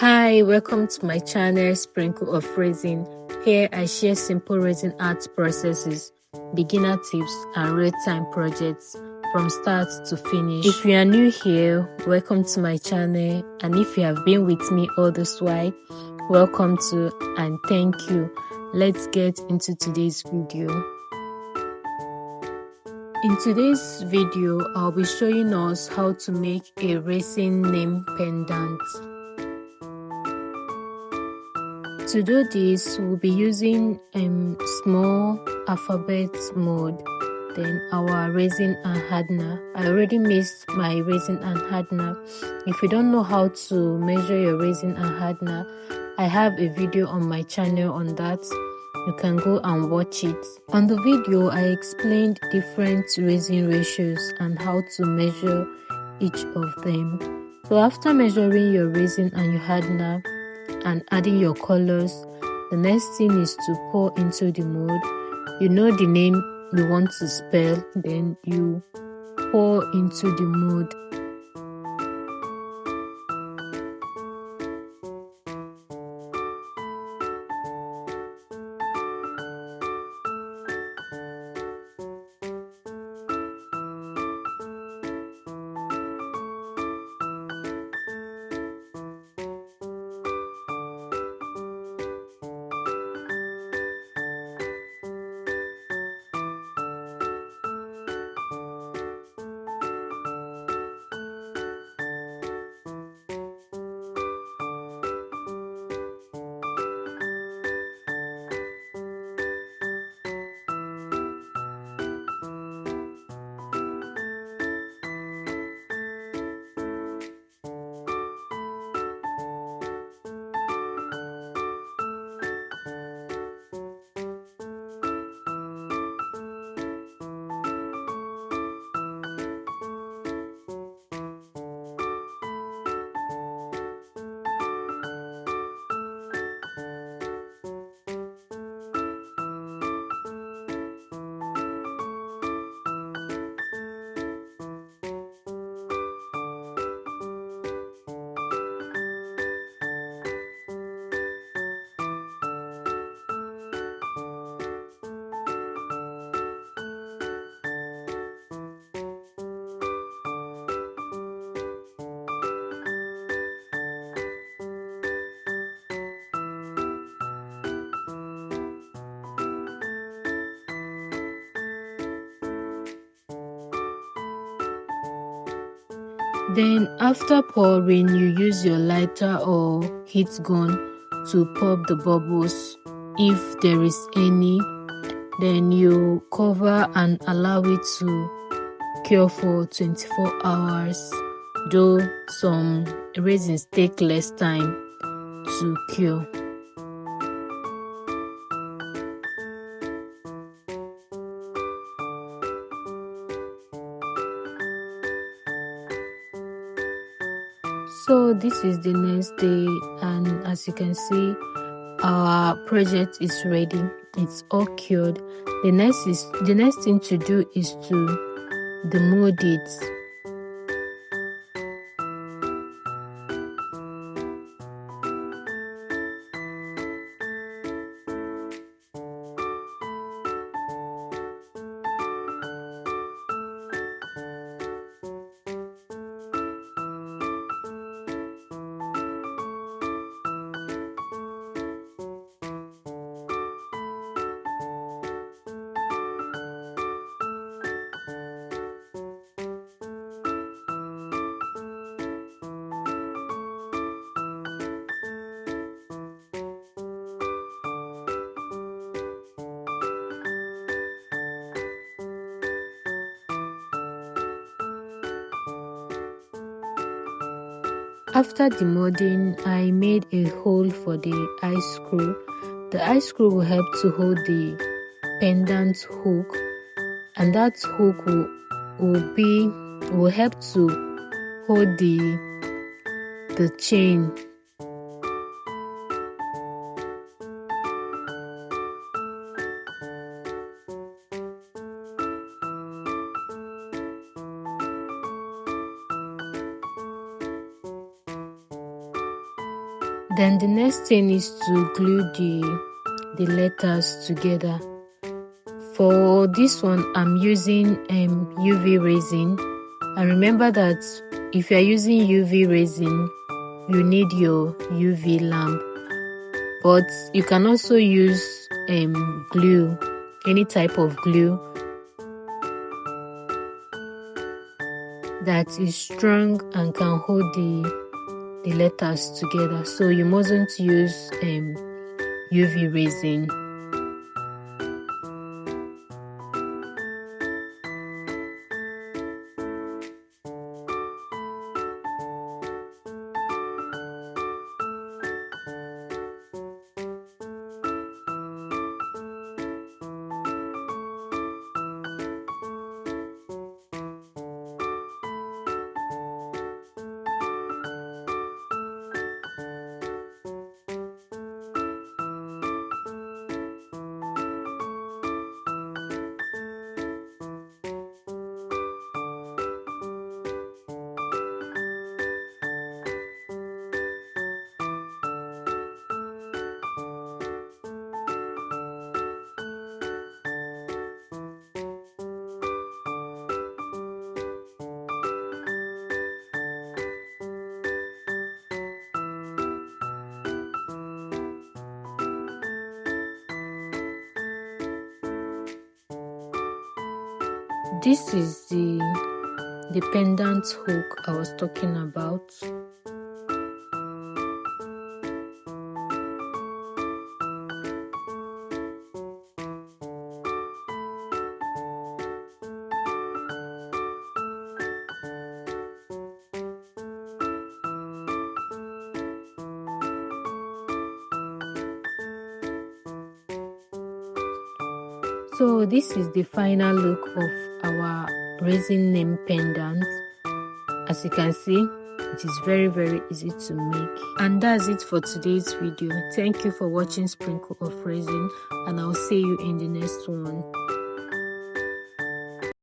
Hi, welcome to my channel Sprinkle of Resin. Here I share simple resin art processes, beginner tips and real-time projects from start to finish. If you are new here, welcome to my channel, and if you have been with me all this while, welcome to and thank you. Let's get into today's video. In today's video, I'll be showing us how to make a resin name pendant. To do this, we'll be using small alphabet mode, then our resin and hardener. I already mixed my resin and hardener. If you don't know how to measure your resin and hardener, I have a video on my channel on that. You can go and watch it. On the video, I explained different resin ratios and how to measure each of them. So after measuring your resin and your hardener and adding your colors, the next thing is to pour into the mold. You know the name you want to spell, then you pour into the mold. Then after pouring, you use your lighter or heat gun to pop the bubbles if there is any. Then you cover and allow it to cure for 24 hours, though some resins take less time to cure. So this is the next day, and as you can see, our project is ready. It's all cured. The next thing to do is to demold it. After demolding, I made a hole for the eye screw. The eye screw will help to hold the pendant hook, and that hook will help to hold the chain. Then the next thing is to glue the letters together. For this one, I'm using UV resin. And remember that if you are using UV resin, you need your UV lamp. But you can also use glue, any type of glue that is strong and can hold the letters together. So you mustn't use UV resin. This is the pendant hook I was talking about. So this is the final look of our resin name pendant. As you can see, it is very easy to make. And that's it for today's video. Thank you for watching Sprinkle of Resin, and I'll see you in the next one.